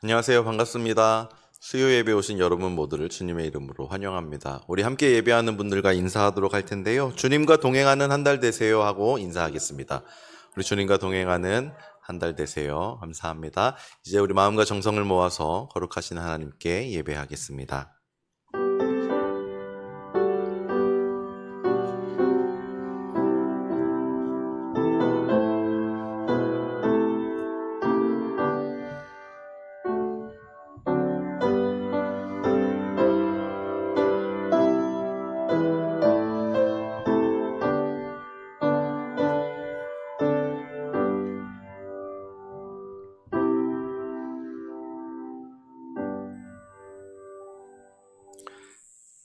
안녕하세요. 반갑습니다. 수요 예배 오신 여러분 모두를 주님의 이름으로 환영합니다. 우리 함께 예배하는 분들과 인사하도록 할 텐데요. 주님과 동행하는 한 달 되세요 하고 인사하겠습니다. 우리 주님과 동행하는 한 달 되세요. 감사합니다. 이제 우리 마음과 정성을 모아서 거룩하신 하나님께 예배하겠습니다.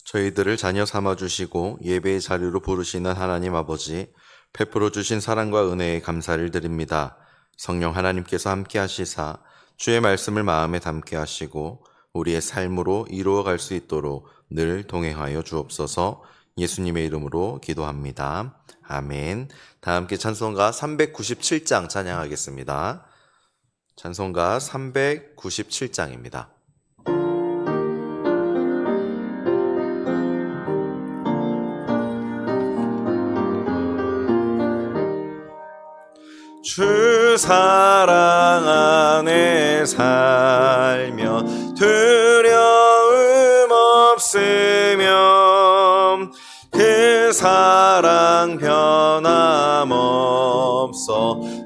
저희들을 자녀 삼아주시고 예배의 자리로 부르시는 하나님 아버지, 베풀어 주신 사랑과 은혜에 감사를 드립니다. 성령 하나님께서 함께 하시사 주의 말씀을 마음에 담게 하시고 우리의 삶으로 이루어갈 수 있도록 늘 동행하여 주옵소서. 예수님의 이름으로 기도합니다. 아멘. 다 함께 찬송가 397장 찬양하겠습니다. 찬송가 397장입니다. 주 사랑 안에 살며 두려움 없으며 그 사랑 변함없어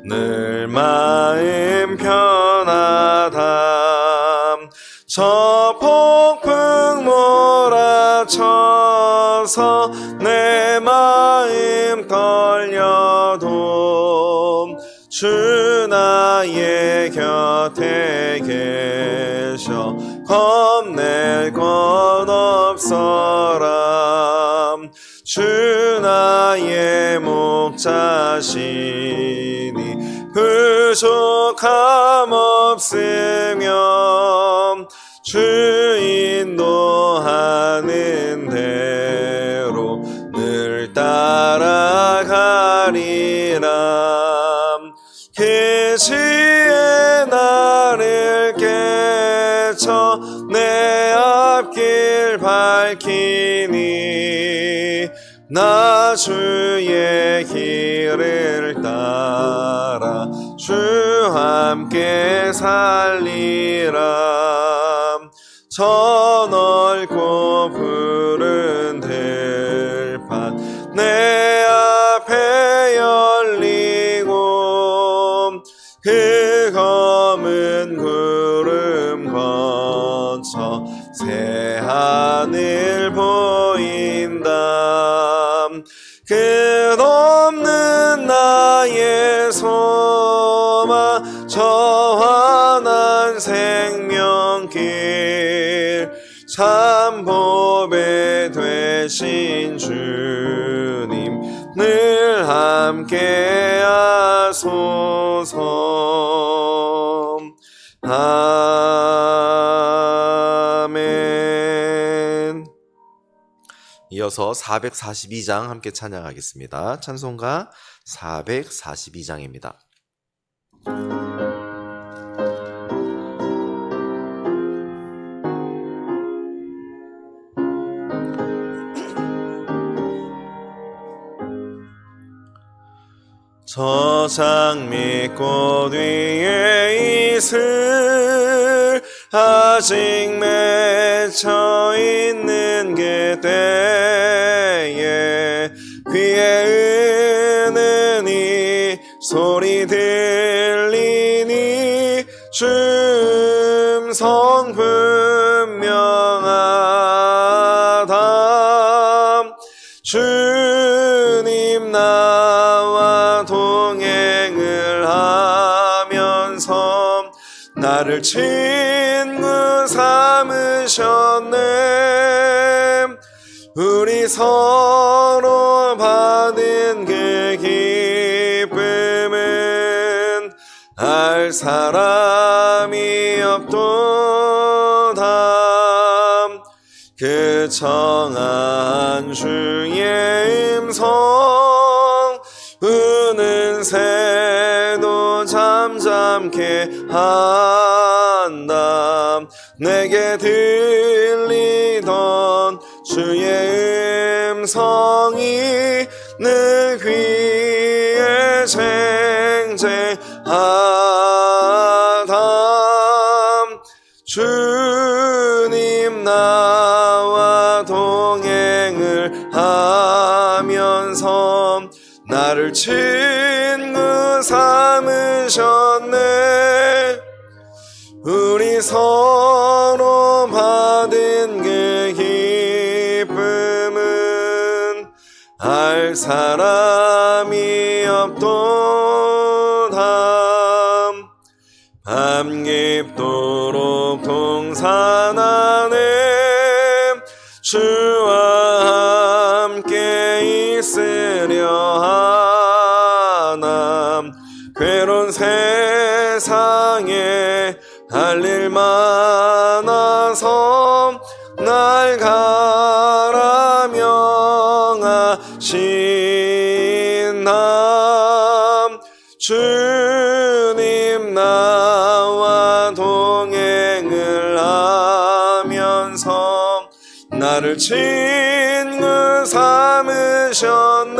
늘 마음 편하다. 저 폭풍 몰아쳐서 내 마음 떨려도 주 나의 곁에 계셔 겁낼 것 없어라. 주 나의 목자시니 부족함 없으며 주 인도하는 대로 늘 따라가리라. 계시에 나를 깨쳐 내 앞길 밝히니 나 주의 길을 따라 주 함께 살리라. 저 넓고 푸른 들판 내 앞에 열리고 그 검은 구름 거쳐 새 하늘 보인다. 끝없는 나의 소망 저 환한 생명길 참 보배 되신 주님 늘 함께 하소서. 아멘. 이어서 442장 함께 찬양하겠습니다. 찬송가 442장입니다. 저 장미꽃 위에 이슬 아직 맺혀 있는 그때에 귀에 은은히 소리 들리니 주 음성 분명하다. 주님 나와 동행을 하면서 나를 친구 삼으셨네. 우리 서로 받은 그 기쁨은 알 사람이 없도다. 그 청한 주의 음성 우는 새도 잠잠케 한다. 내게 들리던 주의 음성이 늘 귀에 쟁쟁하다. 주님 나와 동행을 하면서 나를 친구 삼으셨네. 우리 서로 받은 그 기쁨은 알 사람이 없도다. 밤 깊도록 동산하네. 주와 함께 있으려 하나. 괴로운 세상에 할 일 많아서 날 가라 명하신 남. 주님 나와 동행을 하면서 나를 친구 삼으셨네.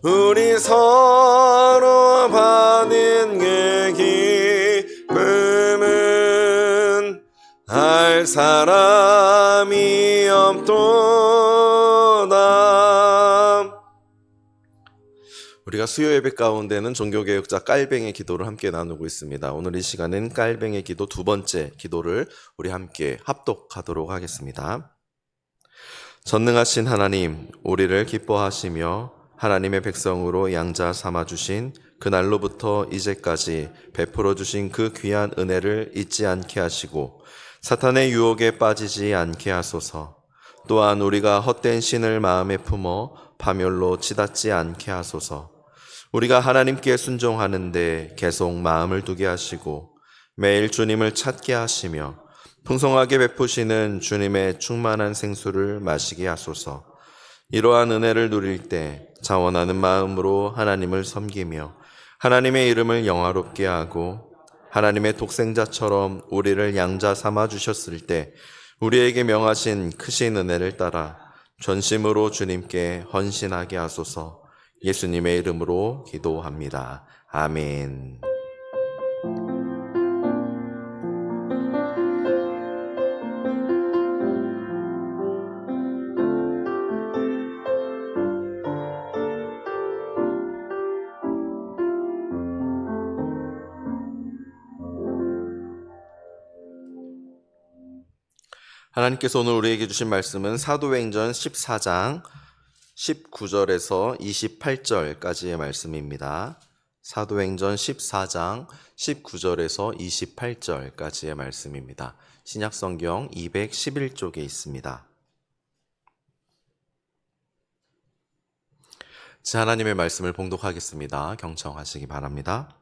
우리 서로 받은 그 기쁨은 알 사람이 없도다. 우리가 수요 예배 가운데는 종교개혁자 깔뱅의 기도를 함께 나누고 있습니다. 오늘 이 시간은 깔뱅의 기도 두 번째 기도를 우리 함께 합독하도록 하겠습니다. 전능하신 하나님, 우리를 기뻐하시며 하나님의 백성으로 양자 삼아주신 그날로부터 이제까지 베풀어 주신 그 귀한 은혜를 잊지 않게 하시고 사탄의 유혹에 빠지지 않게 하소서. 또한 우리가 헛된 신을 마음에 품어 파멸로 치닫지 않게 하소서. 우리가 하나님께 순종하는데 계속 마음을 두게 하시고 매일 주님을 찾게 하시며 풍성하게 베푸시는 주님의 충만한 생수를 마시게 하소서. 이러한 은혜를 누릴 때 자원하는 마음으로 하나님을 섬기며 하나님의 이름을 영화롭게 하고 하나님의 독생자처럼 우리를 양자 삼아 주셨을 때 우리에게 명하신 크신 은혜를 따라 전심으로 주님께 헌신하게 하소서. 예수님의 이름으로 기도합니다. 아멘. 하나님께서 오늘 우리에게 주신 말씀은 사도행전 14장 19절에서 28절까지의 말씀입니다. 사도행전 14장 19절에서 28절까지의 말씀입니다. 신약성경 211쪽에 있습니다. 자, 하나님의 말씀을 봉독하겠습니다. 경청하시기 바랍니다.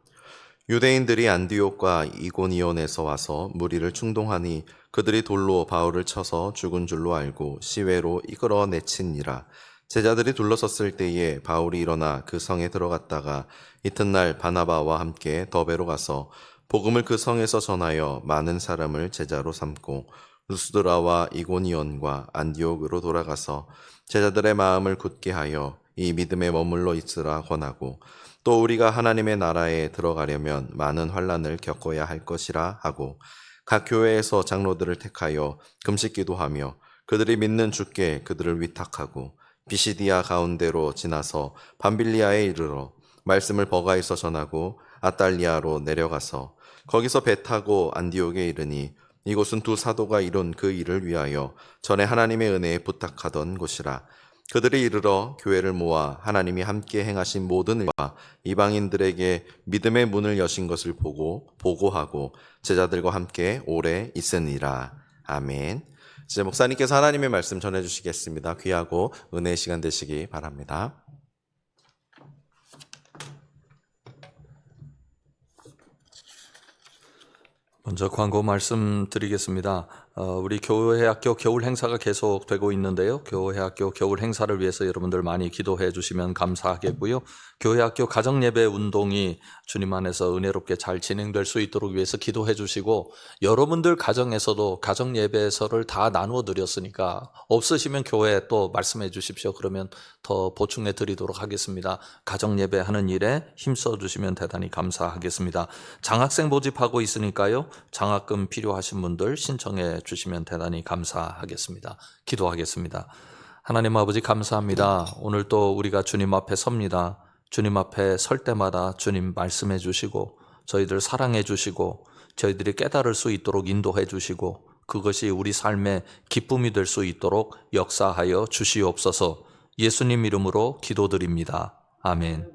유대인들이 안디옥과 이고니온에서 와서 무리를 충동하니 그들이 돌로 바울을 쳐서 죽은 줄로 알고 시외로 이끌어 내치니라. 제자들이 둘러섰을 때에 바울이 일어나 그 성에 들어갔다가 이튿날 바나바와 함께 더베로 가서 복음을 그 성에서 전하여 많은 사람을 제자로 삼고 루스드라와 이고니온과 안디옥으로 돌아가서 제자들의 마음을 굳게 하여 이 믿음에 머물러 있으라 권하고 또 우리가 하나님의 나라에 들어가려면 많은 환난을 겪어야 할 것이라 하고 각 교회에서 장로들을 택하여 금식 기도하며 그들이 믿는 주께 그들을 위탁하고 비시디아 가운데로 지나서 밤빌리아에 이르러 말씀을 버가에서 전하고 아달리아로 내려가서 거기서 배 타고 안디옥에 이르니 이곳은 두 사도가 이룬 그 일을 위하여 전에 하나님의 은혜에 부탁하던 곳이라. 그들이 이르러 교회를 모아 하나님이 함께 행하신 모든 일과 이방인들에게 믿음의 문을 여신 것을 보고하고 제자들과 함께 오래 있으니라. 아멘. 이제 목사님께서 하나님의 말씀 전해주시겠습니다. 귀하고 은혜의 시간 되시기 바랍니다. 먼저 광고 말씀드리겠습니다. 우리 교회학교 겨울 행사가 계속되고 있는데요. 교회학교 겨울 행사를 위해서 여러분들 많이 기도해 주시면 감사하겠고요. 교회학교 가정예배 운동이 주님 안에서 은혜롭게 잘 진행될 수 있도록 위해서 기도해 주시고, 여러분들 가정에서도 가정예배서를 다 나누어 드렸으니까 없으시면 교회에 또 말씀해 주십시오. 그러면 더 보충해 드리도록 하겠습니다. 가정예배 하는 일에 힘써 주시면 대단히 감사하겠습니다. 장학생 모집하고 있으니까요. 장학금 필요하신 분들 신청해 주시면 대단히 감사하겠습니다. 기도하겠습니다. 하나님 아버지 감사합니다. 오늘 또 우리가 주님 앞에 섭니다. 주님 앞에 설 때마다 주님 말씀해 주시고 저희들 사랑해 주시고 저희들이 깨달을 수 있도록 인도해 주시고 그것이 우리 삶의 기쁨이 될 수 있도록 역사하여 주시옵소서. 예수님 이름으로 기도드립니다. 아멘.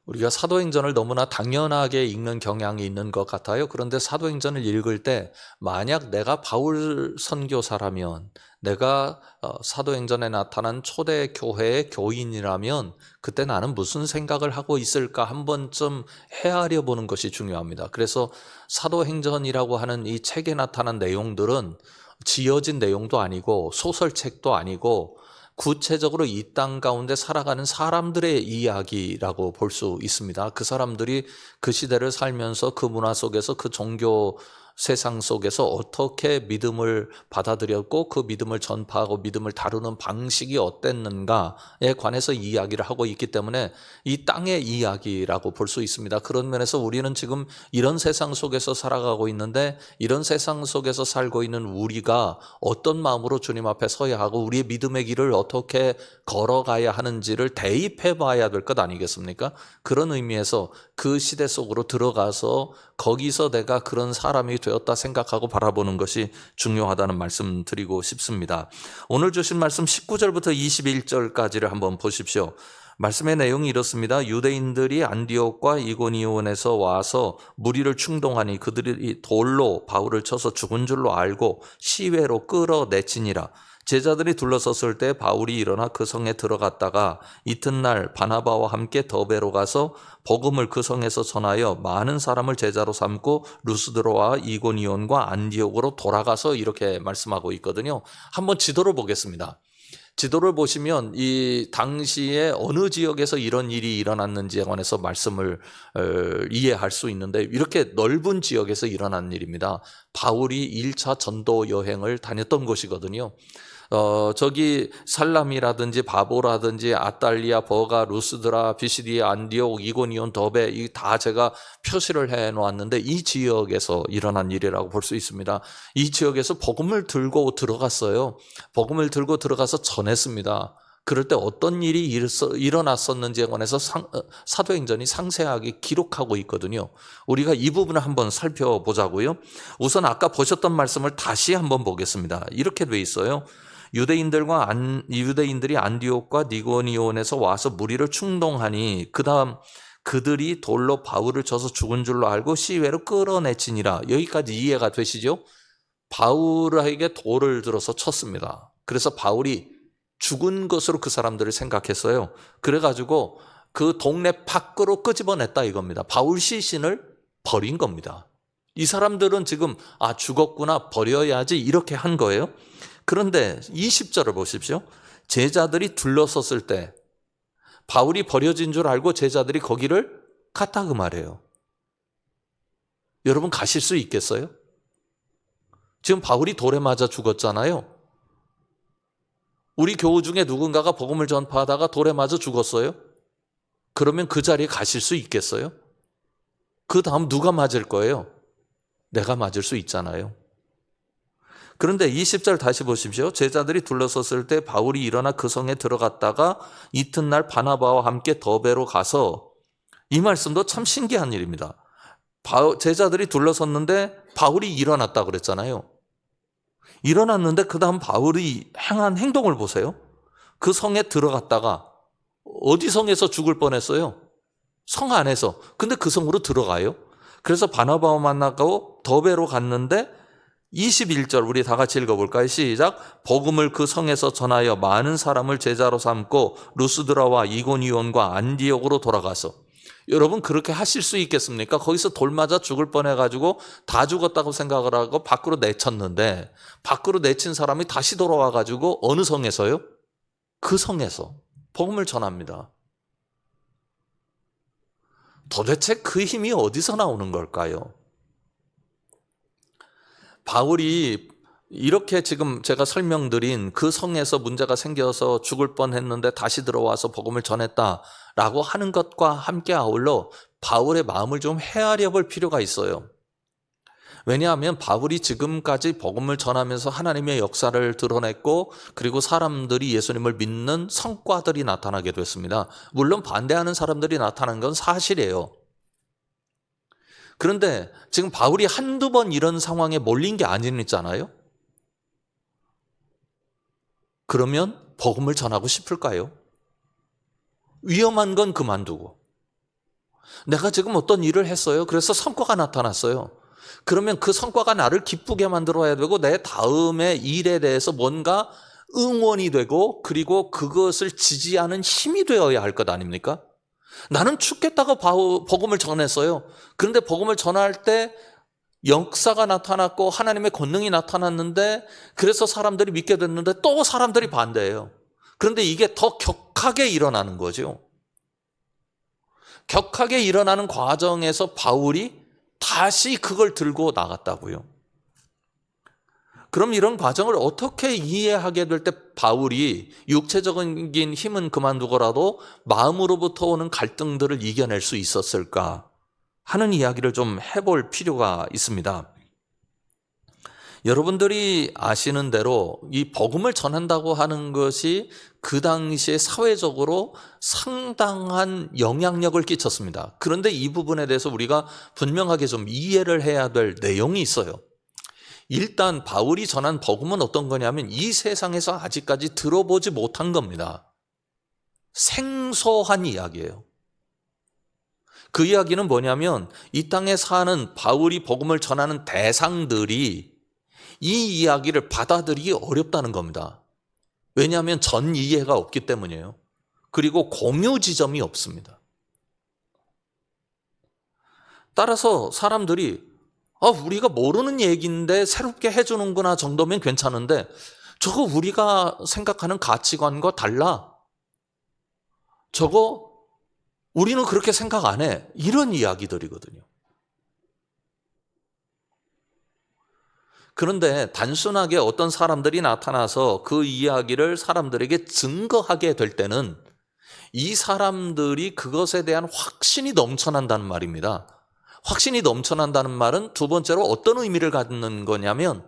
우리가 사도행전을 너무나 당연하게 읽는 경향이 있는 것 같아요. 그런데 사도행전을 읽을 때 만약 내가 바울 선교사라면, 내가 사도행전에 나타난 초대 교회의 교인이라면 그때 나는 무슨 생각을 하고 있을까 한 번쯤 헤아려 보는 것이 중요합니다. 그래서 사도행전이라고 하는 이 책에 나타난 내용들은 지어진 내용도 아니고 소설책도 아니고 구체적으로 이 땅 가운데 살아가는 사람들의 이야기라고 볼 수 있습니다. 그 사람들이 그 시대를 살면서 그 문화 속에서 그 종교 세상 속에서 어떻게 믿음을 받아들였고 그 믿음을 전파하고 믿음을 다루는 방식이 어땠는가에 관해서 이야기를 하고 있기 때문에 이 땅의 이야기라고 볼 수 있습니다. 그런 면에서 우리는 지금 이런 세상 속에서 살아가고 있는데 이런 세상 속에서 살고 있는 우리가 어떤 마음으로 주님 앞에 서야 하고 우리의 믿음의 길을 어떻게 걸어가야 하는지를 대입해 봐야 될 것 아니겠습니까? 그런 의미에서 그 시대 속으로 들어가서 거기서 내가 그런 사람이 되었다 생각하고 바라보는 것이 중요하다는 말씀 드리고 싶습니다. 오늘 주신 말씀 19절부터 21절까지를 한번 보십시오. 말씀의 내용이 이렇습니다. 유대인들이 안디옥과 이고니온에서 와서 무리를 충동하니 그들이 돌로 바울을 쳐서 죽은 줄로 알고 시외로 끌어내치니라. 제자들이 둘러섰을 때 바울이 일어나 그 성에 들어갔다가 이튿날 바나바와 함께 더베로 가서 복음을 그 성에서 전하여 많은 사람을 제자로 삼고 루스드로와 이고니온과 안디옥으로 돌아가서 이렇게 말씀하고 있거든요. 한번 지도를 보겠습니다. 지도를 보시면 이 당시에 어느 지역에서 이런 일이 일어났는지에 관해서 말씀을 이해할 수 있는데 이렇게 넓은 지역에서 일어난 일입니다. 바울이 1차 전도 여행을 다녔던 곳이거든요. 저기 살람이라든지 바보라든지 아달리아, 버가, 루스드라, 비시디아, 안디옥, 이고니온, 더베 이 다 제가 표시를 해놓았는데 이 지역에서 일어난 일이라고 볼 수 있습니다. 이 지역에서 복음을 들고 들어갔어요. 복음을 들고 들어가서 전했습니다. 그럴 때 어떤 일이 일어났었는지에 관해서 사도행전이 상세하게 기록하고 있거든요. 우리가 이 부분을 한번 살펴보자고요. 우선 아까 보셨던 말씀을 다시 한번 보겠습니다. 이렇게 돼 있어요. 유대인들이 안디옥과 니고니온에서 와서 무리를 충동하니 그 다음 그들이 돌로 바울을 쳐서 죽은 줄로 알고 시외로 끌어내치니라. 여기까지 이해가 되시죠? 바울에게 돌을 들어서 쳤습니다. 그래서 바울이 죽은 것으로 그 사람들을 생각했어요. 그래가지고 그 동네 밖으로 끄집어냈다 이겁니다. 바울 시신을 버린 겁니다. 이 사람들은 지금 죽었구나 버려야지 이렇게 한 거예요. 그런데 20절을 보십시오. 제자들이 둘러섰을 때 바울이 버려진 줄 알고 제자들이 거기를 갔다 그 말이에요. 여러분 가실 수 있겠어요? 지금 바울이 돌에 맞아 죽었잖아요. 우리 교우 중에 누군가가 복음을 전파하다가 돌에 맞아 죽었어요? 그러면 그 자리에 가실 수 있겠어요? 그 다음 누가 맞을 거예요? 내가 맞을 수 있잖아요. 그런데 20절 다시 보십시오. 제자들이 둘러섰을 때 바울이 일어나 그 성에 들어갔다가 이튿날 바나바와 함께 더베로 가서 이 말씀도 참 신기한 일입니다. 제자들이 둘러섰는데 바울이 일어났다 그랬잖아요. 일어났는데 그 다음 바울이 행한 행동을 보세요. 그 성에 들어갔다가 어디 성에서 죽을 뻔했어요? 성 안에서. 근데 그 성으로 들어가요. 그래서 바나바와 만나고 더베로 갔는데 21절 우리 다 같이 읽어볼까요? 시작. 복음을 그 성에서 전하여 많은 사람을 제자로 삼고 루스드라와 이고니온과 안디옥으로 돌아가서. 여러분 그렇게 하실 수 있겠습니까? 거기서 돌 맞아 죽을 뻔해가지고 다 죽었다고 생각을 하고 밖으로 내쳤는데 밖으로 내친 사람이 다시 돌아와가지고 어느 성에서요? 그 성에서 복음을 전합니다. 도대체 그 힘이 어디서 나오는 걸까요? 바울이 이렇게 지금 제가 설명드린 그 성에서 문제가 생겨서 죽을 뻔했는데 다시 들어와서 복음을 전했다라고 하는 것과 함께 아울러 바울의 마음을 좀 헤아려 볼 필요가 있어요. 왜냐하면 바울이 지금까지 복음을 전하면서 하나님의 역사를 드러냈고 그리고 사람들이 예수님을 믿는 성과들이 나타나게 됐습니다. 물론 반대하는 사람들이 나타난 건 사실이에요. 그런데 지금 바울이 한두 번 이런 상황에 몰린 게 아니잖아요. 그러면 복음을 전하고 싶을까요? 위험한 건 그만두고 내가 지금 어떤 일을 했어요. 그래서 성과가 나타났어요. 그러면 그 성과가 나를 기쁘게 만들어야 되고 내 다음의 일에 대해서 뭔가 응원이 되고 그리고 그것을 지지하는 힘이 되어야 할 것 아닙니까? 나는 죽겠다고 복음을 전했어요. 그런데 복음을 전할 때 역사가 나타났고 하나님의 권능이 나타났는데 그래서 사람들이 믿게 됐는데 또 사람들이 반대해요. 그런데 이게 더 격하게 일어나는 거죠. 격하게 일어나는 과정에서 바울이 다시 그걸 들고 나갔다고요. 그럼 이런 과정을 어떻게 이해하게 될 때 바울이 육체적인 힘은 그만두고라도 마음으로부터 오는 갈등들을 이겨낼 수 있었을까 하는 이야기를 좀 해볼 필요가 있습니다. 여러분들이 아시는 대로 이 복음을 전한다고 하는 것이 그 당시에 사회적으로 상당한 영향력을 끼쳤습니다. 그런데 이 부분에 대해서 우리가 분명하게 좀 이해를 해야 될 내용이 있어요. 일단 바울이 전한 복음은 어떤 거냐면 이 세상에서 아직까지 들어보지 못한 겁니다. 생소한 이야기예요. 그 이야기는 뭐냐면 이 땅에 사는 바울이 복음을 전하는 대상들이 이 이야기를 받아들이기 어렵다는 겁니다. 왜냐하면 전 이해가 없기 때문이에요. 그리고 공유 지점이 없습니다. 따라서 사람들이 우리가 모르는 얘기인데 새롭게 해주는구나 정도면 괜찮은데 저거 우리가 생각하는 가치관과 달라. 저거 우리는 그렇게 생각 안 해. 이런 이야기들이거든요. 그런데 단순하게 어떤 사람들이 나타나서 그 이야기를 사람들에게 증거하게 될 때는 이 사람들이 그것에 대한 확신이 넘쳐난다는 말입니다. 확신이 넘쳐난다는 말은 두 번째로 어떤 의미를 갖는 거냐면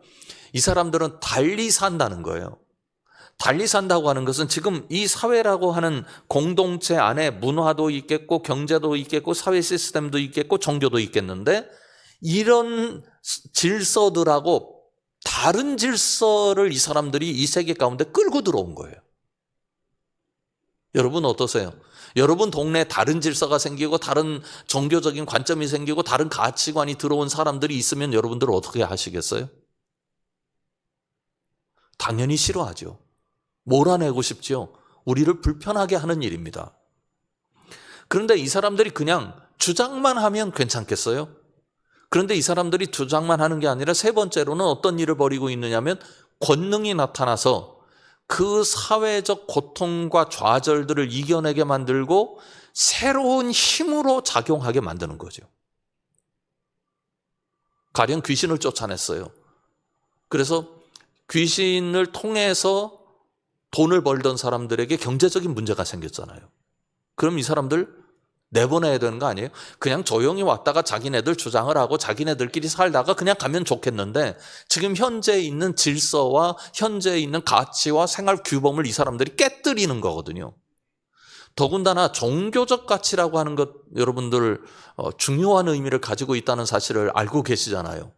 이 사람들은 달리 산다는 거예요. 달리 산다고 하는 것은 지금 이 사회라고 하는 공동체 안에 문화도 있겠고 경제도 있겠고 사회 시스템도 있겠고 종교도 있겠는데 이런 질서들하고 다른 질서를 이 사람들이 이 세계 가운데 끌고 들어온 거예요. 여러분 어떠세요? 여러분 동네에 다른 질서가 생기고 다른 종교적인 관점이 생기고 다른 가치관이 들어온 사람들이 있으면 여러분들은 어떻게 하시겠어요? 당연히 싫어하죠. 몰아내고 싶죠. 우리를 불편하게 하는 일입니다. 그런데 이 사람들이 그냥 주장만 하면 괜찮겠어요? 그런데 이 사람들이 주장만 하는 게 아니라 세 번째로는 어떤 일을 벌이고 있느냐면 권능이 나타나서 그 사회적 고통과 좌절들을 이겨내게 만들고 새로운 힘으로 작용하게 만드는 거죠. 가령 귀신을 쫓아냈어요. 그래서 귀신을 통해서 돈을 벌던 사람들에게 경제적인 문제가 생겼잖아요. 그럼 이 사람들 내보내야 되는 거 아니에요? 그냥 조용히 왔다가 자기네들 주장을 하고 자기네들끼리 살다가 그냥 가면 좋겠는데 지금 현재 있는 질서와 현재 있는 가치와 생활 규범을 이 사람들이 깨뜨리는 거거든요. 더군다나 종교적 가치라고 하는 것 여러분들 중요한 의미를 가지고 있다는 사실을 알고 계시잖아요.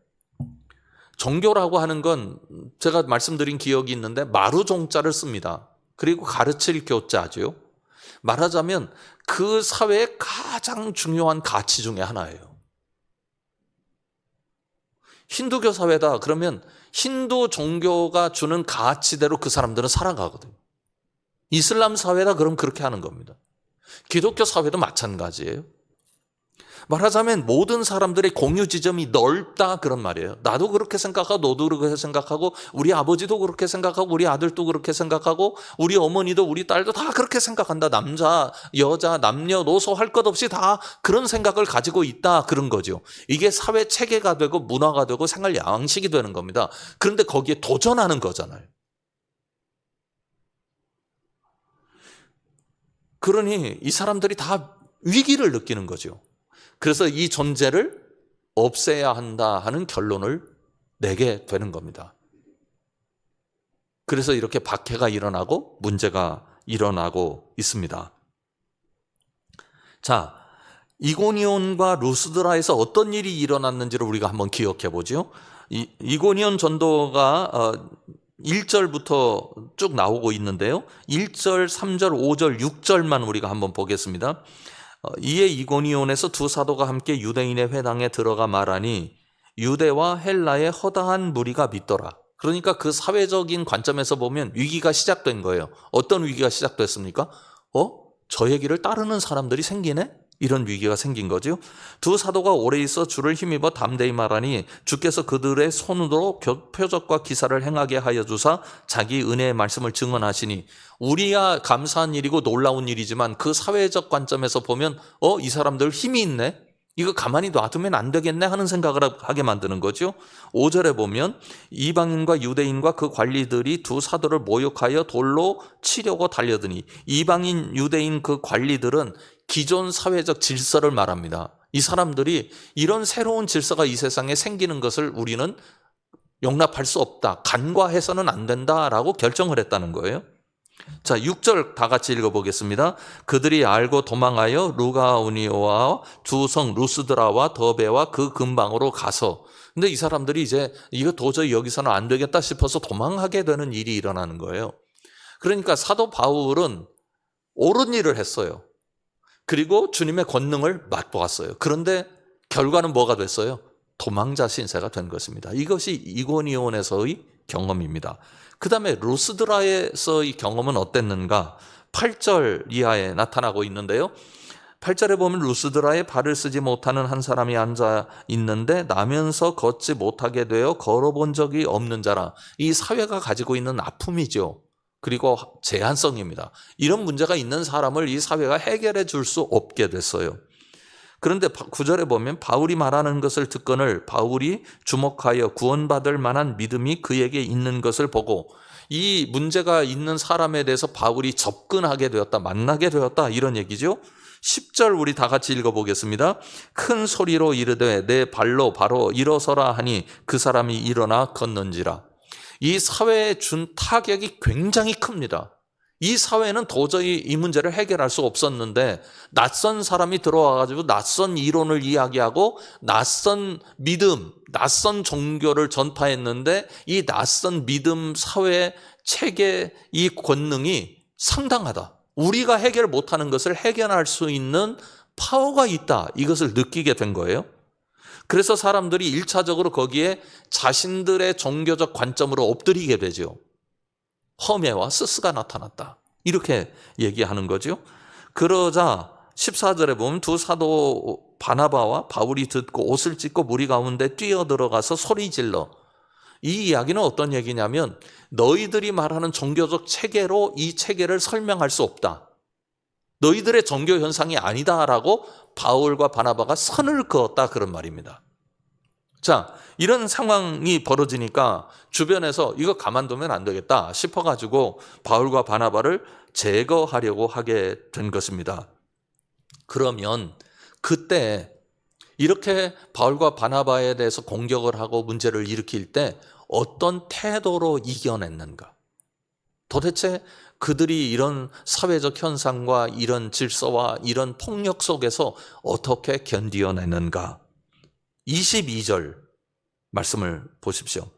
종교라고 하는 건 제가 말씀드린 기억이 있는데 마루종자를 씁니다. 그리고 가르칠 교자죠. 말하자면 그 사회의 가장 중요한 가치 중에 하나예요. 힌두교 사회다 그러면 힌두 종교가 주는 가치대로 그 사람들은 살아가거든요. 이슬람 사회다 그럼 그렇게 하는 겁니다. 기독교 사회도 마찬가지예요. 말하자면 모든 사람들의 공유 지점이 넓다 그런 말이에요. 나도 그렇게 생각하고 너도 그렇게 생각하고 우리 아버지도 그렇게 생각하고 우리 아들도 그렇게 생각하고 우리 어머니도 우리 딸도 다 그렇게 생각한다. 남자, 여자, 남녀노소 할 것 없이 다 그런 생각을 가지고 있다 그런 거죠. 이게 사회 체계가 되고 문화가 되고 생활 양식이 되는 겁니다. 그런데 거기에 도전하는 거잖아요. 그러니 이 사람들이 다 위기를 느끼는 거죠. 그래서 이 존재를 없애야 한다 하는 결론을 내게 되는 겁니다. 그래서 이렇게 박해가 일어나고 문제가 일어나고 있습니다. 자, 이고니온과 루스드라에서 어떤 일이 일어났는지를 우리가 한번 기억해 보죠. 이고니온 전도가 1절부터 쭉 나오고 있는데요. 1절, 3절, 5절, 6절만 우리가 한번 보겠습니다. 이에 이고니온에서 두 사도가 함께 유대인의 회당에 들어가 말하니 유대와 헬라의 허다한 무리가 믿더라. 그러니까 그 사회적인 관점에서 보면 위기가 시작된 거예요. 어떤 위기가 시작됐습니까? 저 얘기를 따르는 사람들이 생기네? 이런 위기가 생긴 거죠. 두 사도가 오래 있어 주를 힘입어 담대히 말하니 주께서 그들의 손으로 표적과 기사를 행하게 하여 주사 자기 은혜의 말씀을 증언하시니, 우리야 감사한 일이고 놀라운 일이지만 그 사회적 관점에서 보면 이 사람들 힘이 있네? 이거 가만히 놔두면 안 되겠네 하는 생각을 하게 만드는 거죠. 5절에 보면 이방인과 유대인과 그 관리들이 두 사도를 모욕하여 돌로 치려고 달려드니, 이방인 유대인 그 관리들은 기존 사회적 질서를 말합니다. 이 사람들이 이런 새로운 질서가 이 세상에 생기는 것을 우리는 용납할 수 없다, 간과해서는 안 된다라고 결정을 했다는 거예요. 자, 6절 다 같이 읽어보겠습니다. 그들이 알고 도망하여 루가우니오와 두 성 루스드라와 더베와 그 근방으로 가서, 근데 이 사람들이 이제 이거 도저히 여기서는 안 되겠다 싶어서 도망하게 되는 일이 일어나는 거예요. 그러니까 사도 바울은 옳은 일을 했어요. 그리고 주님의 권능을 맛보았어요. 그런데 결과는 뭐가 됐어요? 도망자 신세가 된 것입니다. 이것이 이고니온에서의 경험입니다. 그 다음에 루스드라에서의 경험은 어땠는가? 8절 이하에 나타나고 있는데요. 8절에 보면 루스드라에 발을 쓰지 못하는 한 사람이 앉아 있는데 나면서 걷지 못하게 되어 걸어본 적이 없는 자라. 이 사회가 가지고 있는 아픔이죠. 그리고 제한성입니다. 이런 문제가 있는 사람을 이 사회가 해결해 줄 수 없게 됐어요. 그런데 9절에 보면 바울이 말하는 것을 듣거늘 바울이 주목하여 구원받을 만한 믿음이 그에게 있는 것을 보고, 이 문제가 있는 사람에 대해서 바울이 접근하게 되었다, 만나게 되었다, 이런 얘기죠. 10절 우리 다 같이 읽어보겠습니다. 큰 소리로 이르되 내 발로 바로 일어서라 하니 그 사람이 일어나 걷는지라. 이 사회에 준 타격이 굉장히 큽니다. 이 사회는 도저히 이 문제를 해결할 수 없었는데 낯선 사람이 들어와가지고 낯선 이론을 이야기하고 낯선 믿음, 낯선 종교를 전파했는데 이 낯선 믿음 사회 체계 이 권능이 상당하다. 우리가 해결 못하는 것을 해결할 수 있는 파워가 있다. 이것을 느끼게 된 거예요. 그래서 사람들이 1차적으로 거기에 자신들의 종교적 관점으로 엎드리게 되죠. 험해와 스스가 나타났다, 이렇게 얘기하는 거죠. 그러자 14절에 보면 두 사도 바나바와 바울이 듣고 옷을 찢고 무리 가운데 뛰어들어가서 소리질러. 이 이야기는 어떤 얘기냐면 너희들이 말하는 종교적 체계로 이 체계를 설명할 수 없다, 너희들의 종교 현상이 아니다라고 바울과 바나바가 선을 그었다, 그런 말입니다. 자, 이런 상황이 벌어지니까 주변에서 이거 가만두면 안 되겠다 싶어가지고 바울과 바나바를 제거하려고 하게 된 것입니다. 그러면 그때 이렇게 바울과 바나바에 대해서 공격을 하고 문제를 일으킬 때 어떤 태도로 이겨냈는가? 도대체 그들이 이런 사회적 현상과 이런 질서와 이런 폭력 속에서 어떻게 견디어내는가? 22절 말씀을 보십시오.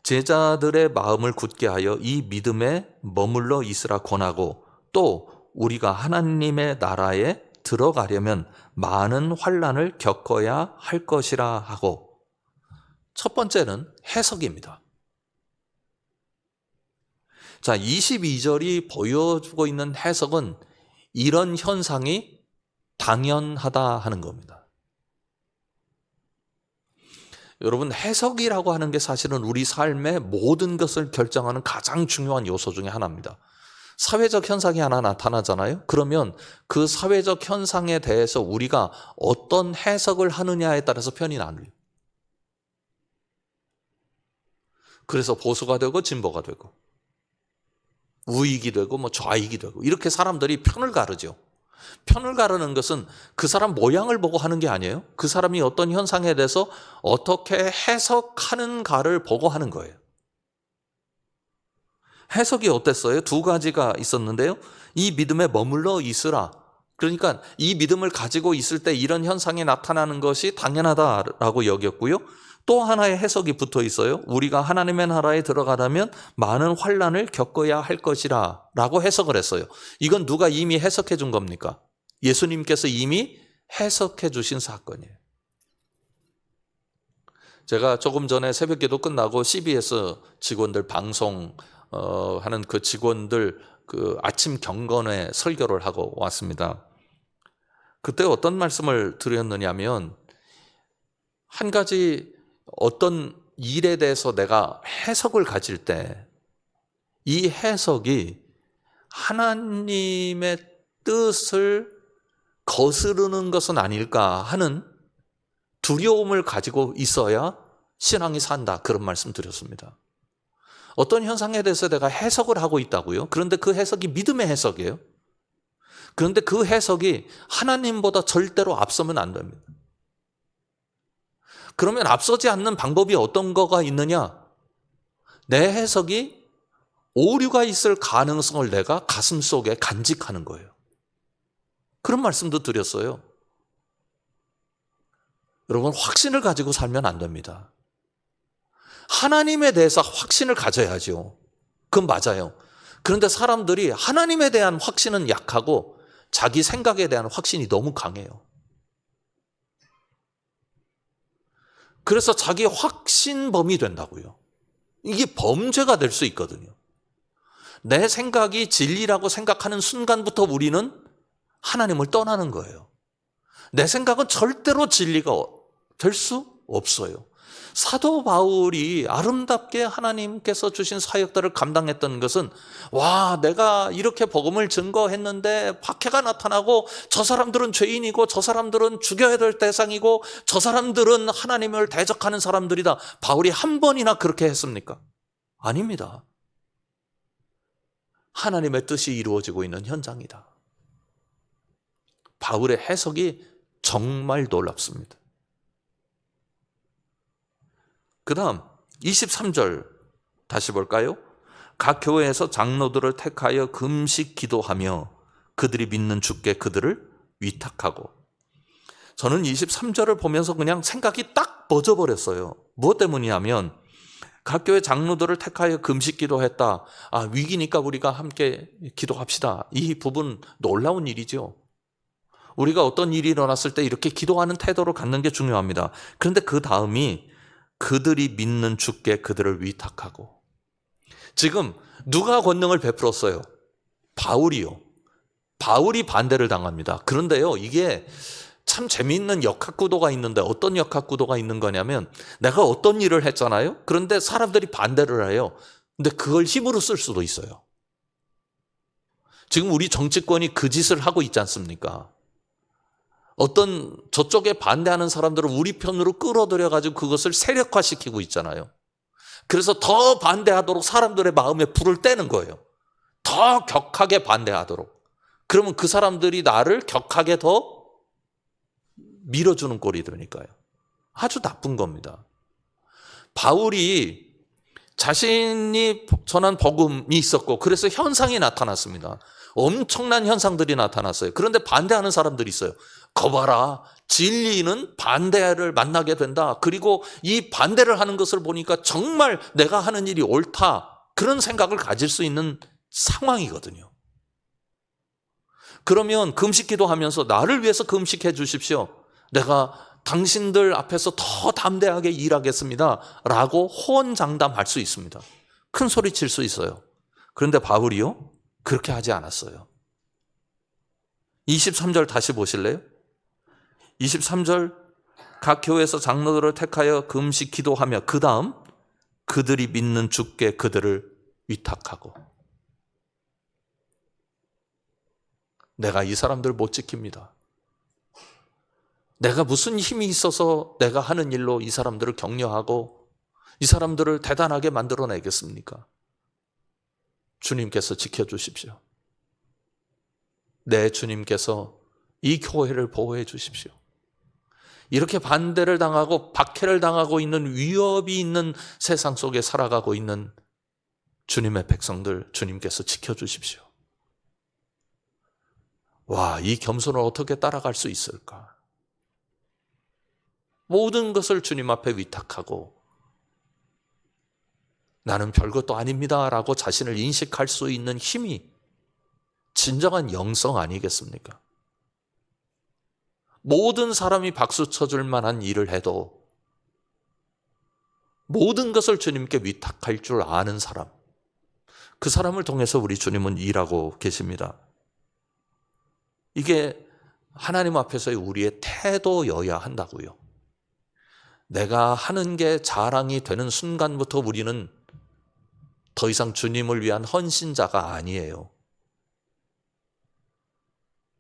제자들의 마음을 굳게 하여 이 믿음에 머물러 있으라 권하고, 또 우리가 하나님의 나라에 들어가려면 많은 환난을 겪어야 할 것이라 하고. 첫 번째는 해석입니다. 자, 22절이 보여주고 있는 해석은 이런 현상이 당연하다 하는 겁니다. 여러분, 해석이라고 하는 게 사실은 우리 삶의 모든 것을 결정하는 가장 중요한 요소 중에 하나입니다. 사회적 현상이 하나 나타나잖아요. 그러면 그 사회적 현상에 대해서 우리가 어떤 해석을 하느냐에 따라서 편이 나뉘어요. 그래서 보수가 되고 진보가 되고 우익이 되고 좌익이 되고 이렇게 사람들이 편을 가르죠. 편을 가르는 것은 그 사람 모양을 보고 하는 게 아니에요. 그 사람이 어떤 현상에 대해서 어떻게 해석하는가를 보고 하는 거예요. 해석이 어땠어요? 두 가지가 있었는데요. 이 믿음에 머물러 있으라. 그러니까 이 믿음을 가지고 있을 때 이런 현상이 나타나는 것이 당연하다라고 여겼고요. 또 하나의 해석이 붙어 있어요. 우리가 하나님의 나라에 들어가려면 많은 환난을 겪어야 할 것이라 라고 해석을 했어요. 이건 누가 이미 해석해 준 겁니까? 예수님께서 이미 해석해 주신 사건이에요. 제가 조금 전에 새벽기도 끝나고 CBS 직원들 방송 하는 그 직원들 그 아침 경건회 설교를 하고 왔습니다. 그때 어떤 말씀을 드렸느냐면 한 가지 어떤 일에 대해서 내가 해석을 가질 때 이 해석이 하나님의 뜻을 거스르는 것은 아닐까 하는 두려움을 가지고 있어야 신앙이 산다. 그런 말씀 드렸습니다. 어떤 현상에 대해서 내가 해석을 하고 있다고요? 그런데 그 해석이 믿음의 해석이에요. 그런데 그 해석이 하나님보다 절대로 앞서면 안 됩니다. 그러면 앞서지 않는 방법이 어떤 거가 있느냐? 내 해석이 오류가 있을 가능성을 내가 가슴속에 간직하는 거예요. 그런 말씀도 드렸어요. 여러분, 확신을 가지고 살면 안 됩니다. 하나님에 대해서 확신을 가져야죠. 그건 맞아요. 그런데 사람들이 하나님에 대한 확신은 약하고 자기 생각에 대한 확신이 너무 강해요. 그래서 자기 확신범이 된다고요. 이게 범죄가 될 수 있거든요. 내 생각이 진리라고 생각하는 순간부터 우리는 하나님을 떠나는 거예요. 내 생각은 절대로 진리가 될 수 없어요. 사도 바울이 아름답게 하나님께서 주신 사역들을 감당했던 것은 와, 내가 이렇게 복음을 증거했는데 박해가 나타나고 저 사람들은 죄인이고 저 사람들은 죽여야 될 대상이고 저 사람들은 하나님을 대적하는 사람들이다. 바울이 한 번이나 그렇게 했습니까? 아닙니다. 하나님의 뜻이 이루어지고 있는 현장이다. 바울의 해석이 정말 놀랍습니다. 그 다음 23절 다시 볼까요? 각 교회에서 장로들을 택하여 금식 기도하며 그들이 믿는 주께 그들을 위탁하고. 저는 23절을 보면서 그냥 생각이 딱 멎어버렸어요. 무엇 때문이냐면 각 교회 장로들을 택하여 금식 기도했다. 위기니까 우리가 함께 기도합시다. 이 부분 놀라운 일이죠. 우리가 어떤 일이 일어났을 때 이렇게 기도하는 태도를 갖는 게 중요합니다. 그런데 그 다음이 그들이 믿는 주께 그들을 위탁하고. 지금 누가 권능을 베풀었어요? 바울이요. 바울이 반대를 당합니다. 그런데요, 이게 참 재미있는 역학구도가 있는데 어떤 역학구도가 있는 거냐면 내가 어떤 일을 했잖아요. 그런데 사람들이 반대를 해요. 근데 그걸 힘으로 쓸 수도 있어요. 지금 우리 정치권이 그 짓을 하고 있지 않습니까? 어떤 저쪽에 반대하는 사람들을 우리 편으로 끌어들여가지고 그것을 세력화시키고 있잖아요. 그래서 더 반대하도록 사람들의 마음에 불을 떼는 거예요. 더 격하게 반대하도록. 그러면 그 사람들이 나를 격하게 더 밀어주는 꼴이 되니까요. 아주 나쁜 겁니다. 바울이 자신이 전한 복음이 있었고 그래서 현상이 나타났습니다. 엄청난 현상들이 나타났어요. 그런데 반대하는 사람들이 있어요. 거봐라, 진리는 반대를 만나게 된다. 그리고 이 반대를 하는 것을 보니까 정말 내가 하는 일이 옳다. 그런 생각을 가질 수 있는 상황이거든요. 그러면 금식기도 하면서 나를 위해서 금식해 주십시오. 내가 당신들 앞에서 더 담대하게 일하겠습니다. 라고 호언장담할 수 있습니다. 큰 소리 칠 수 있어요. 그런데 바울이요? 그렇게 하지 않았어요. 23절 다시 보실래요? 23절 각 교회에서 장로들을 택하여 금식 기도하며 그 다음 그들이 믿는 주께 그들을 위탁하고. 내가 이 사람들 못 지킵니다. 내가 무슨 힘이 있어서 내가 하는 일로 이 사람들을 격려하고 이 사람들을 대단하게 만들어내겠습니까? 주님께서 지켜주십시오. 내 주님께서 이 교회를 보호해 주십시오. 이렇게 반대를 당하고 박해를 당하고 있는 위협이 있는 세상 속에 살아가고 있는 주님의 백성들 주님께서 지켜주십시오. 와, 이 겸손을 어떻게 따라갈 수 있을까? 모든 것을 주님 앞에 위탁하고 나는 별것도 아닙니다 라고 자신을 인식할 수 있는 힘이 진정한 영성 아니겠습니까? 모든 사람이 박수 쳐줄 만한 일을 해도 모든 것을 주님께 위탁할 줄 아는 사람, 그 사람을 통해서 우리 주님은 일하고 계십니다. 이게 하나님 앞에서의 우리의 태도여야 한다고요. 내가 하는 게 자랑이 되는 순간부터 우리는 더 이상 주님을 위한 헌신자가 아니에요.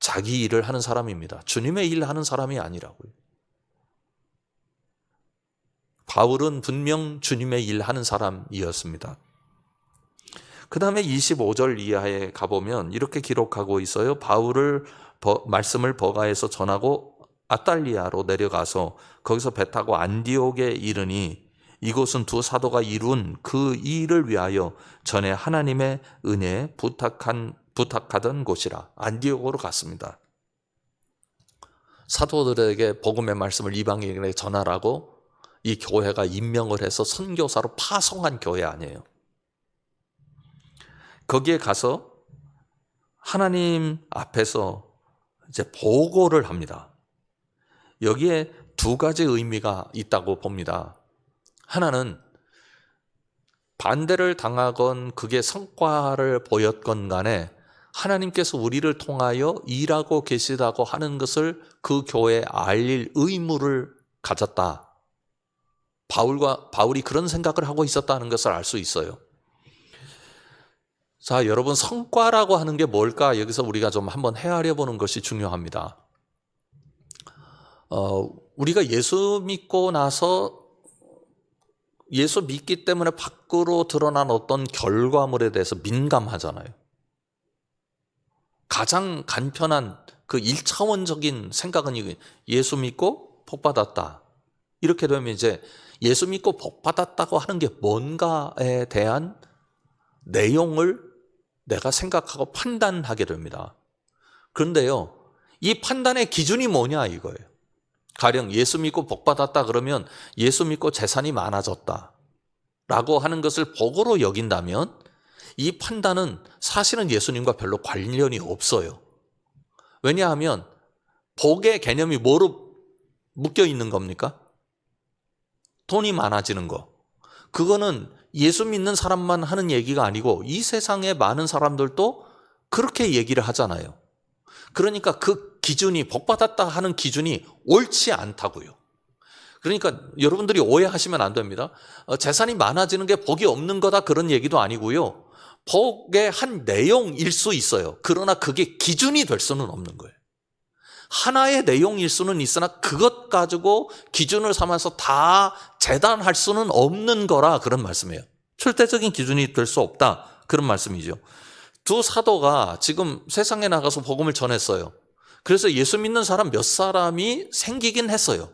자기 일을 하는 사람입니다. 주님의 일을 하는 사람이 아니라고요. 바울은 분명 주님의 일 하는 사람이었습니다. 그 다음에 25절 이하에 가보면 이렇게 기록하고 있어요. 바울을 말씀을 버가에서 전하고 아탈리아로 내려가서 거기서 배 타고 안디옥에 이르니 이곳은 두 사도가 이룬 그 일을 위하여 전에 하나님의 은혜에 부탁하던 곳이라. 안디옥으로 갔습니다. 사도들에게 복음의 말씀을 이방인에게 전하라고 이 교회가 임명을 해서 선교사로 파송한 교회 아니에요. 거기에 가서 하나님 앞에서 이제 보고를 합니다. 여기에 두 가지 의미가 있다고 봅니다. 하나는 반대를 당하건 그게 성과를 보였건 간에 하나님께서 우리를 통하여 일하고 계시다고 하는 것을 그 교회에 알릴 의무를 가졌다. 바울이 그런 생각을 하고 있었다는 것을 알 수 있어요. 자, 여러분, 성과라고 하는 게 뭘까? 여기서 우리가 좀 한번 헤아려 보는 것이 중요합니다. 우리가 예수 믿고 나서 예수 믿기 때문에 밖으로 드러난 어떤 결과물에 대해서 민감하잖아요. 가장 간편한 그 1차원적인 생각은 예수 믿고 복 받았다. 이렇게 되면 이제 예수 믿고 복 받았다고 하는 게 뭔가에 대한 내용을 내가 생각하고 판단하게 됩니다. 그런데요, 이 판단의 기준이 뭐냐 이거예요. 가령 예수 믿고 복 받았다 그러면 예수 믿고 재산이 많아졌다 라고 하는 것을 복으로 여긴다면 이 판단은 사실은 예수님과 별로 관련이 없어요. 왜냐하면 복의 개념이 뭐로 묶여 있는 겁니까? 돈이 많아지는 거. 그거는 예수 믿는 사람만 하는 얘기가 아니고 이 세상의 많은 사람들도 그렇게 얘기를 하잖아요. 그러니까 그 기준이 복받았다 하는 기준이 옳지 않다고요. 그러니까 여러분들이 오해하시면 안 됩니다. 재산이 많아지는 게 복이 없는 거다 그런 얘기도 아니고요. 복의 한 내용일 수 있어요. 그러나 그게 기준이 될 수는 없는 거예요. 하나의 내용일 수는 있으나 그것 가지고 기준을 삼아서 다 재단할 수는 없는 거라 그런 말씀이에요. 절대적인 기준이 될 수 없다 그런 말씀이죠. 두 사도가 지금 세상에 나가서 복음을 전했어요. 그래서 예수 믿는 사람 몇 사람이 생기긴 했어요.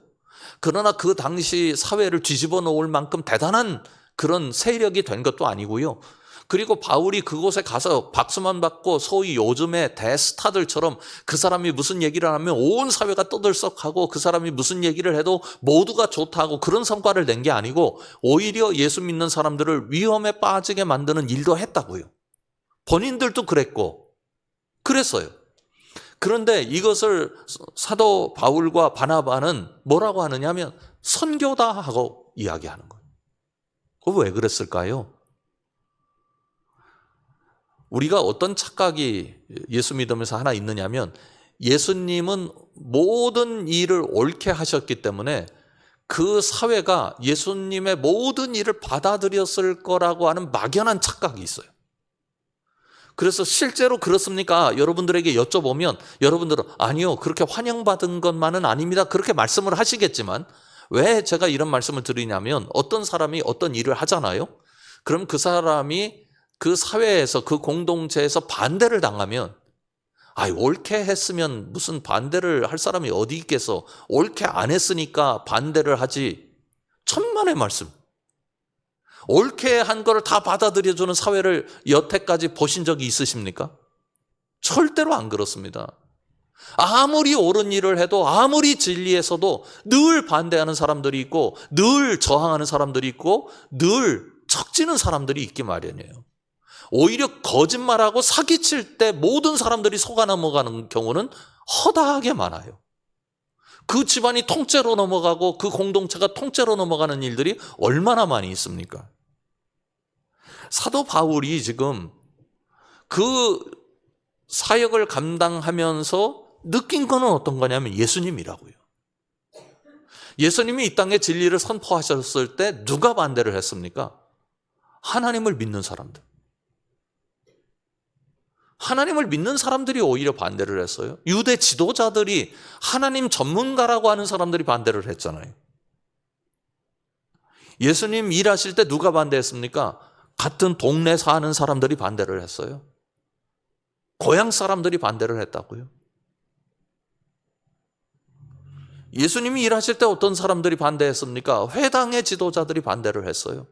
그러나 그 당시 사회를 뒤집어 놓을 만큼 대단한 그런 세력이 된 것도 아니고요. 그리고 바울이 그곳에 가서 박수만 받고 소위 요즘의 대스타들처럼 그 사람이 무슨 얘기를 하면 온 사회가 떠들썩하고 그 사람이 무슨 얘기를 해도 모두가 좋다고 그런 성과를 낸 게 아니고 오히려 예수 믿는 사람들을 위험에 빠지게 만드는 일도 했다고요. 본인들도 그랬고 그랬어요. 그런데 이것을 사도 바울과 바나바는 뭐라고 하느냐면 선교다 하고 이야기하는 거예요. 그거 왜 그랬을까요? 우리가 어떤 착각이 예수 믿으면서 하나 있느냐면 예수님은 모든 일을 옳게 하셨기 때문에 그 사회가 예수님의 모든 일을 받아들였을 거라고 하는 막연한 착각이 있어요. 그래서 실제로 그렇습니까? 여러분들에게 여쭤보면 여러분들은 아니요, 그렇게 환영받은 것만은 아닙니다, 그렇게 말씀을 하시겠지만, 왜 제가 이런 말씀을 드리냐면, 어떤 사람이 어떤 일을 하잖아요. 그럼 그 사람이 그 사회에서, 그 공동체에서 반대를 당하면, 옳게 했으면 무슨 반대를 할 사람이 어디 있겠어, 옳게 안 했으니까 반대를 하지. 천만의 말씀. 옳게 한 거를 다 받아들여주는 사회를 여태까지 보신 적이 있으십니까? 절대로 안 그렇습니다. 아무리 옳은 일을 해도, 아무리 진리에서도 늘 반대하는 사람들이 있고, 늘 저항하는 사람들이 있고, 늘 척지는 사람들이 있기 마련이에요. 오히려 거짓말하고 사기칠 때 모든 사람들이 속아 넘어가는 경우는 허다하게 많아요. 그 집안이 통째로 넘어가고 그 공동체가 통째로 넘어가는 일들이 얼마나 많이 있습니까? 사도 바울이 지금 그 사역을 감당하면서 느낀 거는 어떤 거냐면 예수님이라고요. 예수님이 이 땅에 진리를 선포하셨을 때 누가 반대를 했습니까? 하나님을 믿는 사람들. 하나님을 믿는 사람들이 오히려 반대를 했어요. 유대 지도자들이, 하나님 전문가라고 하는 사람들이 반대를 했잖아요. 예수님 일하실 때 누가 반대했습니까? 같은 동네 사는 사람들이 반대를 했어요. 고향 사람들이 반대를 했다고요. 예수님이 일하실 때 어떤 사람들이 반대했습니까? 회당의 지도자들이 반대를 했어요.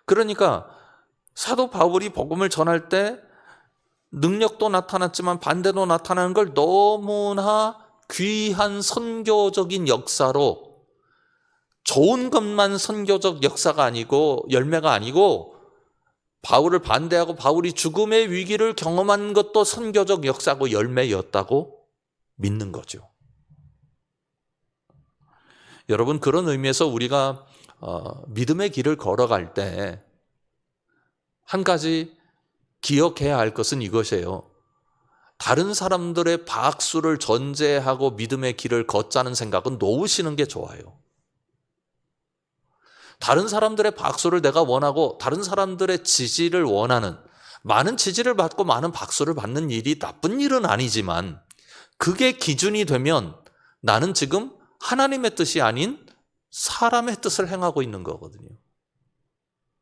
그러니까 사도 바울이 복음을 전할 때 능력도 나타났지만 반대도 나타나는 걸 너무나 귀한 선교적인 역사로, 좋은 것만 선교적 역사가 아니고, 열매가 아니고, 바울을 반대하고 바울이 죽음의 위기를 경험한 것도 선교적 역사고 열매였다고 믿는 거죠. 여러분, 그런 의미에서 우리가 믿음의 길을 걸어갈 때 한 가지 기억해야 할 것은 이것이에요. 다른 사람들의 박수를 전제하고 믿음의 길을 걷자는 생각은 놓으시는 게 좋아요. 다른 사람들의 박수를 내가 원하고 다른 사람들의 지지를 원하는, 많은 지지를 받고 많은 박수를 받는 일이 나쁜 일은 아니지만 그게 기준이 되면 나는 지금 하나님의 뜻이 아닌 사람의 뜻을 행하고 있는 거거든요.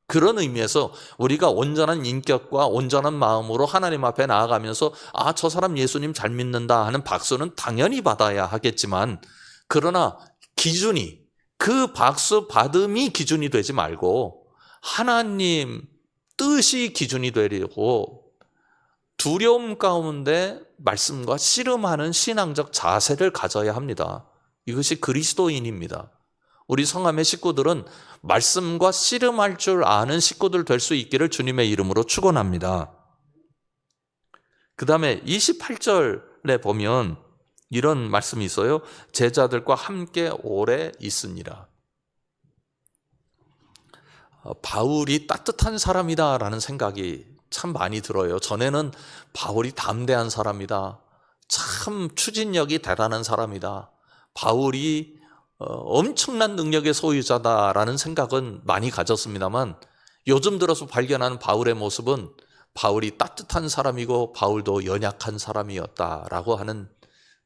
그런 의미에서 우리가 온전한 인격과 온전한 마음으로 하나님 앞에 나아가면서 저 사람 예수님 잘 믿는다 하는 박수는 당연히 받아야 하겠지만, 그러나 기준이, 그 박수 받음이 기준이 되지 말고 하나님 뜻이 기준이 되려고 두려움 가운데 말씀과 씨름하는 신앙적 자세를 가져야 합니다. 이것이 그리스도인입니다. 우리 성함의 식구들은 말씀과 씨름할 줄 아는 식구들 될 수 있기를 주님의 이름으로 축원합니다. 그 다음에 28절에 보면 이런 말씀이 있어요. 제자들과 함께 오래 있으니라. 바울이 따뜻한 사람이다라는 생각이 참 많이 들어요. 전에는 바울이 담대한 사람이다, 참 추진력이 대단한 사람이다, 바울이 엄청난 능력의 소유자다라는 생각은 많이 가졌습니다만, 요즘 들어서 발견하는 바울의 모습은 바울이 따뜻한 사람이고 바울도 연약한 사람이었다라고 하는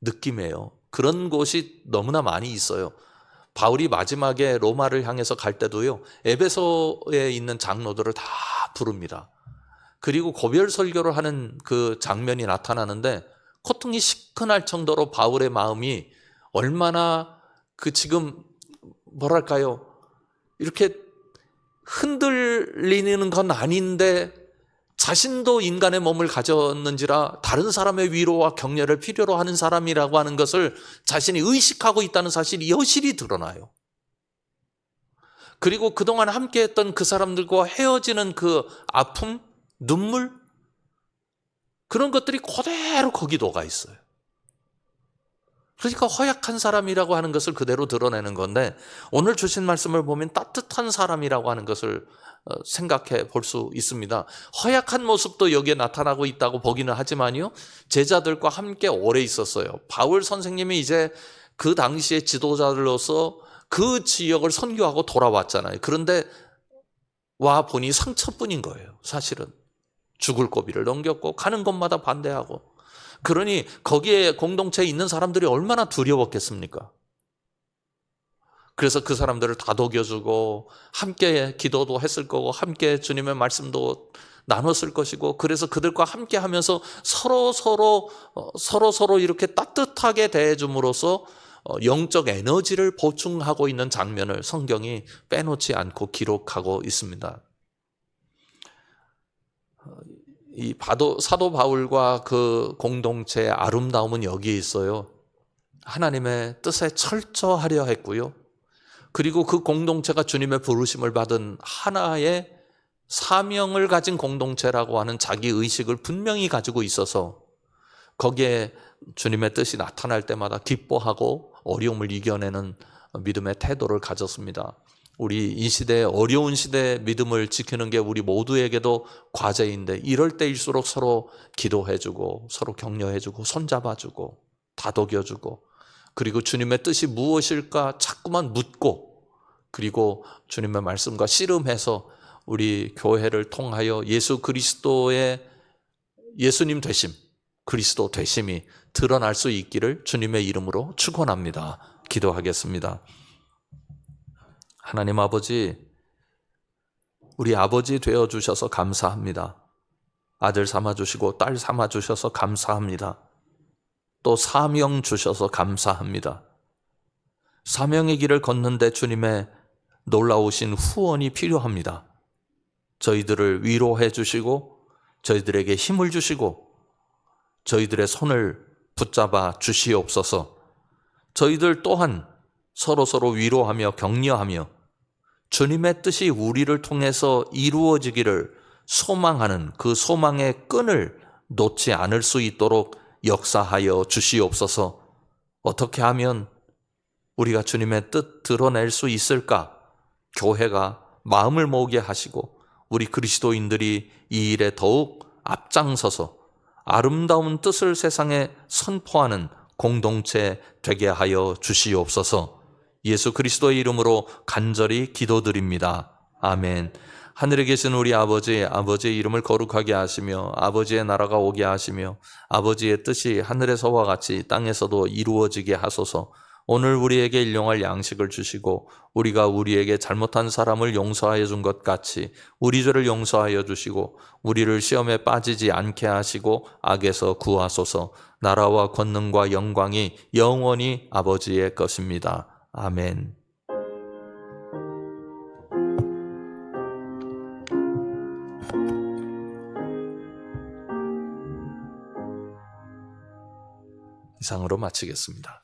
느낌이에요. 그런 곳이 너무나 많이 있어요. 바울이 마지막에 로마를 향해서 갈 때도요, 에베소에 있는 장로들을 다 부릅니다. 그리고 고별 설교를 하는 그 장면이 나타나는데 코퉁이 시큰할 정도로 바울의 마음이 얼마나 지금 뭐랄까요, 이렇게 흔들리는 건 아닌데 자신도 인간의 몸을 가졌는지라 다른 사람의 위로와 격려를 필요로 하는 사람이라고 하는 것을 자신이 의식하고 있다는 사실이 여실히 드러나요. 그리고 그동안 함께했던 그 사람들과 헤어지는 그 아픔, 눈물, 그런 것들이 그대로 거기 녹아 있어요. 그러니까 허약한 사람이라고 하는 것을 그대로 드러내는 건데, 오늘 주신 말씀을 보면 따뜻한 사람이라고 하는 것을 생각해 볼 수 있습니다. 허약한 모습도 여기에 나타나고 있다고 보기는 하지만요, 제자들과 함께 오래 있었어요. 바울 선생님이 이제 그 당시의 지도자들로서 그 지역을 선교하고 돌아왔잖아요. 그런데 와 보니 상처뿐인 거예요. 사실은 죽을 고비를 넘겼고 가는 곳마다 반대하고, 그러니 거기에 공동체에 있는 사람들이 얼마나 두려웠겠습니까? 그래서 그 사람들을 다독여주고 함께 기도도 했을 거고 함께 주님의 말씀도 나눴을 것이고, 그래서 그들과 함께 하면서 서로 이렇게 따뜻하게 대해줌으로써 영적 에너지를 보충하고 있는 장면을 성경이 빼놓지 않고 기록하고 있습니다. 이 사도 바울과 그 공동체의 아름다움은 여기에 있어요. 하나님의 뜻에 철저하려 했고요. 그리고 그 공동체가 주님의 부르심을 받은 하나의 사명을 가진 공동체라고 하는 자기 의식을 분명히 가지고 있어서 거기에 주님의 뜻이 나타날 때마다 기뻐하고 어려움을 이겨내는 믿음의 태도를 가졌습니다. 우리 이 시대의 어려운 시대의 믿음을 지키는 게 우리 모두에게도 과제인데, 이럴 때일수록 서로 기도해주고 서로 격려해주고 손잡아주고 다독여주고, 그리고 주님의 뜻이 무엇일까 자꾸만 묻고, 그리고 주님의 말씀과 씨름해서 우리 교회를 통하여 예수 그리스도의 예수님 되심, 그리스도 되심이 드러날 수 있기를 주님의 이름으로 축원합니다. 기도하겠습니다. 하나님 아버지, 우리 아버지 되어주셔서 감사합니다. 아들 삼아주시고 딸 삼아주셔서 감사합니다. 또 사명 주셔서 감사합니다. 사명의 길을 걷는데 주님의 놀라우신 후원이 필요합니다. 저희들을 위로해 주시고 저희들에게 힘을 주시고 저희들의 손을 붙잡아 주시옵소서. 저희들 또한 서로 위로하며 격려하며 주님의 뜻이 우리를 통해서 이루어지기를 소망하는 그 소망의 끈을 놓지 않을 수 있도록 역사하여 주시옵소서. 어떻게 하면 우리가 주님의 뜻 드러낼 수 있을까? 교회가 마음을 모으게 하시고 우리 그리스도인들이 이 일에 더욱 앞장서서 아름다운 뜻을 세상에 선포하는 공동체 되게 하여 주시옵소서. 예수 그리스도의 이름으로 간절히 기도드립니다. 아멘. 하늘에 계신 우리 아버지, 아버지의 이름을 거룩하게 하시며 아버지의 나라가 오게 하시며 아버지의 뜻이 하늘에서와 같이 땅에서도 이루어지게 하소서. 오늘 우리에게 일용할 양식을 주시고 우리가 우리에게 잘못한 사람을 용서하여 준 것 같이 우리 죄를 용서하여 주시고 우리를 시험에 빠지지 않게 하시고 악에서 구하소서. 나라와 권능과 영광이 영원히 아버지의 것입니다. 아멘. 이상으로 마치겠습니다.